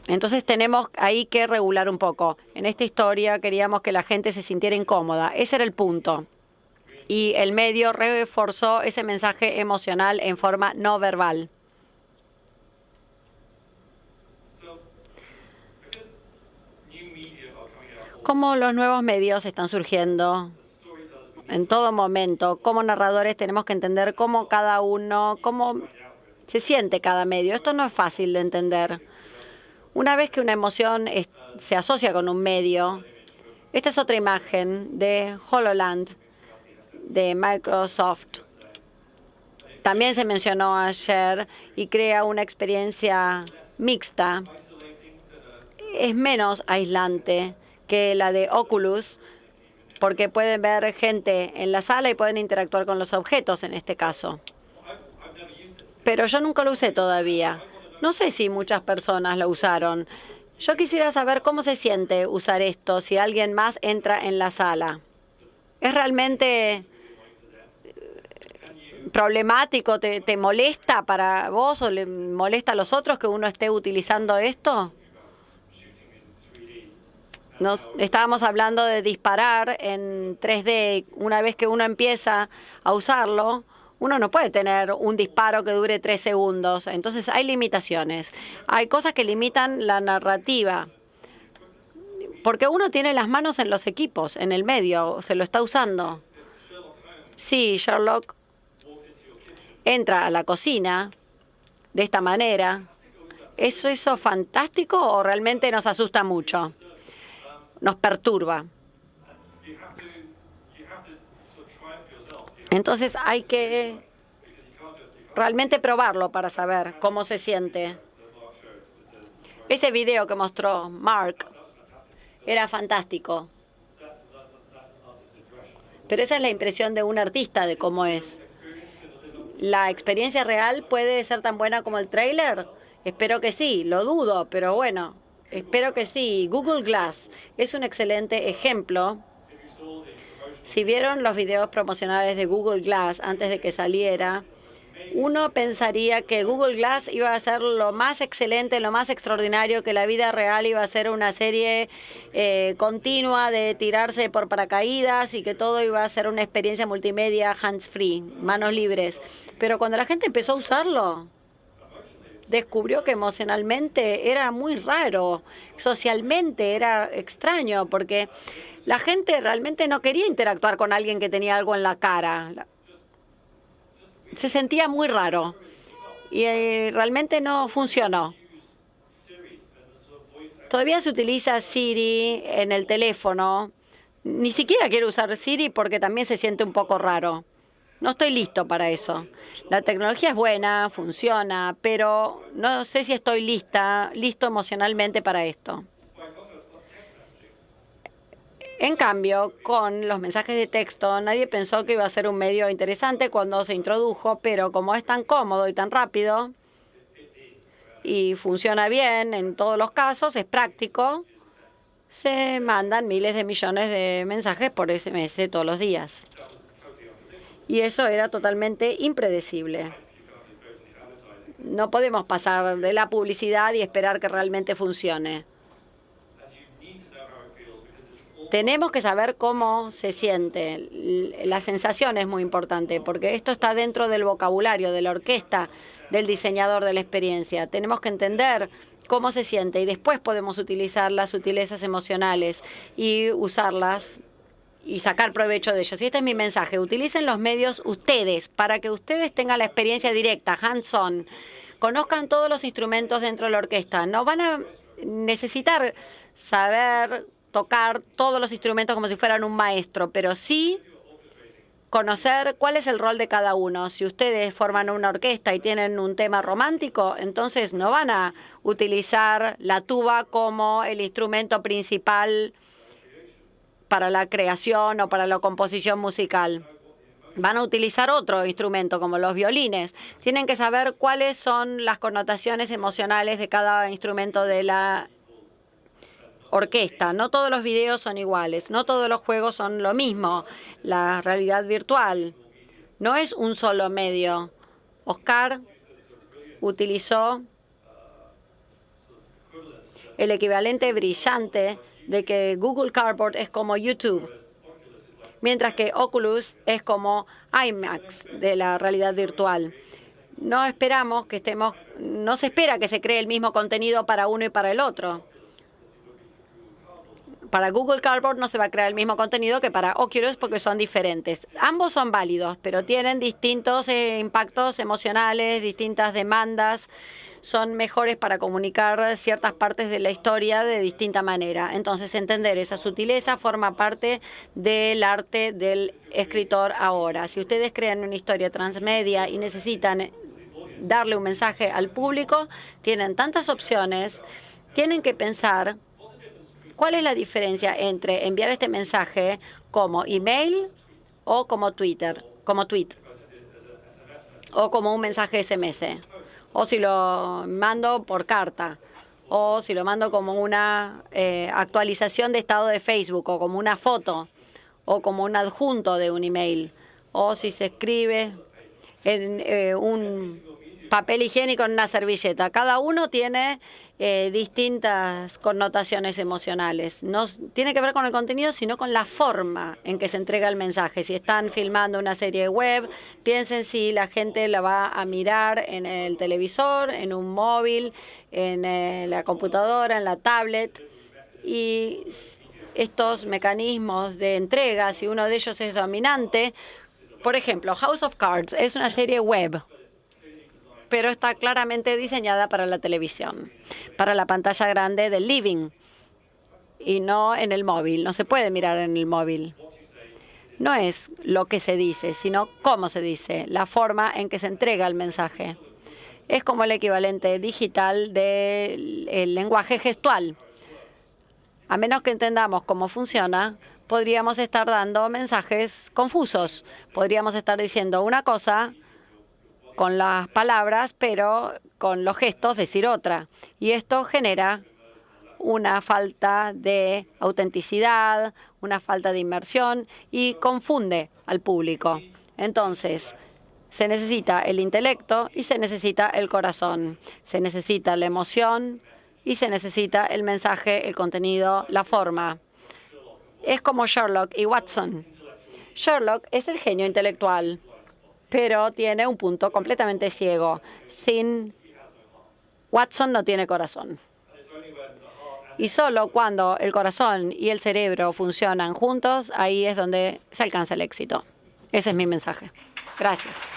Entonces tenemos ahí que regular un poco. En esta historia queríamos que la gente se sintiera incómoda. Ese era el punto. Y el medio reforzó ese mensaje emocional en forma no verbal. ¿Cómo los nuevos medios están surgiendo? En todo momento, como narradores tenemos que entender cómo cada uno, cómo se siente cada medio. Esto no es fácil de entender. Una vez que una emoción se asocia con un medio, esta es otra imagen de HoloLens de Microsoft. También se mencionó ayer y crea una experiencia mixta. Es menos aislante que la de Oculus, porque pueden ver gente en la sala y pueden interactuar con los objetos en este caso. Pero yo nunca lo usé todavía. No sé si muchas personas lo usaron. Yo quisiera saber cómo se siente usar esto si alguien más entra en la sala. Es realmente problemático? ¿Te molesta para vos o le molesta a los otros que uno esté utilizando esto? Estábamos hablando de disparar en 3D. Una vez que uno empieza a usarlo, uno no puede tener un disparo que dure 3 segundos. Entonces hay limitaciones. Hay cosas que limitan la narrativa. Porque uno tiene las manos en los equipos, en el medio, se lo está usando. Sí, Sherlock entra a la cocina de esta manera. ¿Es eso fantástico o realmente nos asusta mucho? Nos perturba. Entonces hay que realmente probarlo para saber cómo se siente. Ese video que mostró Mark era fantástico. Pero esa es la impresión de un artista de cómo es. ¿La experiencia real puede ser tan buena como el tráiler? Espero que sí, lo dudo, pero bueno, espero que sí. Google Glass es un excelente ejemplo. Si vieron los videos promocionales de Google Glass antes de que saliera, uno pensaría que Google Glass iba a ser lo más excelente, lo más extraordinario, que la vida real iba a ser una serie continua de tirarse por paracaídas y que todo iba a ser una experiencia multimedia hands-free, manos libres. Pero cuando la gente empezó a usarlo, descubrió que emocionalmente era muy raro, socialmente era extraño, porque la gente realmente no quería interactuar con alguien que tenía algo en la cara. Se sentía muy raro y realmente no funcionó. Todavía se utiliza Siri en el teléfono. Ni siquiera quiero usar Siri porque también se siente un poco raro. No estoy listo para eso. La tecnología es buena, funciona, pero no sé si estoy listo emocionalmente para esto. En cambio, con los mensajes de texto, nadie pensó que iba a ser un medio interesante cuando se introdujo, pero como es tan cómodo y tan rápido y funciona bien en todos los casos, es práctico, se mandan miles de millones de mensajes por SMS todos los días. Y eso era totalmente impredecible. No podemos pasar de la publicidad y esperar que realmente funcione. Tenemos que saber cómo se siente. La sensación es muy importante porque esto está dentro del vocabulario, de la orquesta, del diseñador de la experiencia. Tenemos que entender cómo se siente y después podemos utilizar las sutilezas emocionales y usarlas y sacar provecho de ellos. Y este es mi mensaje. Utilicen los medios ustedes para que ustedes tengan la experiencia directa, hands-on. Conozcan todos los instrumentos dentro de la orquesta. No van a necesitar saber tocar todos los instrumentos como si fueran un maestro, pero sí conocer cuál es el rol de cada uno. Si ustedes forman una orquesta y tienen un tema romántico, entonces no van a utilizar la tuba como el instrumento principal para la creación o para la composición musical. Van a utilizar otro instrumento, como los violines. Tienen que saber cuáles son las connotaciones emocionales de cada instrumento de la orquesta. No todos los videos son iguales, no todos los juegos son lo mismo. La realidad virtual no es un solo medio. Oscar utilizó el equivalente brillante de que Google Cardboard es como YouTube, mientras que Oculus es como IMAX de la realidad virtual. No se espera que se cree el mismo contenido para uno y para el otro. Para Google Cardboard no se va a crear el mismo contenido que para Oculus porque son diferentes. Ambos son válidos, pero tienen distintos impactos emocionales, distintas demandas. Son mejores para comunicar ciertas partes de la historia de distinta manera. Entonces, entender esa sutileza forma parte del arte del escritor ahora. Si ustedes crean una historia transmedia y necesitan darle un mensaje al público, tienen tantas opciones, tienen que pensar ¿cuál es la diferencia entre enviar este mensaje como email o como tweet, o como un mensaje SMS, o si lo mando por carta, o si lo mando como una actualización de estado de Facebook, o como una foto, o como un adjunto de un email, o si se escribe en un papel higiénico, en una servilleta. Cada uno tiene distintas connotaciones emocionales. No tiene que ver con el contenido, sino con la forma en que se entrega el mensaje. Si están filmando una serie web, piensen si la gente la va a mirar en el televisor, en un móvil, en la computadora, en la tablet. Y estos mecanismos de entrega, si uno de ellos es dominante, por ejemplo, House of Cards es una serie web, pero está claramente diseñada para la televisión, para la pantalla grande del living y no en el móvil. No se puede mirar en el móvil. No es lo que se dice, sino cómo se dice, la forma en que se entrega el mensaje. Es como el equivalente digital del lenguaje gestual. A menos que entendamos cómo funciona, podríamos estar dando mensajes confusos. Podríamos estar diciendo una cosa con las palabras, pero con los gestos decir otra. Y esto genera una falta de autenticidad, una falta de inmersión y confunde al público. Entonces, se necesita el intelecto y se necesita el corazón. Se necesita la emoción y se necesita el mensaje, el contenido, la forma. Es como Sherlock y Watson. Sherlock es el genio intelectual, pero tiene un punto completamente ciego. Sin Watson no tiene corazón. Y solo cuando el corazón y el cerebro funcionan juntos, ahí es donde se alcanza el éxito. Ese es mi mensaje. Gracias.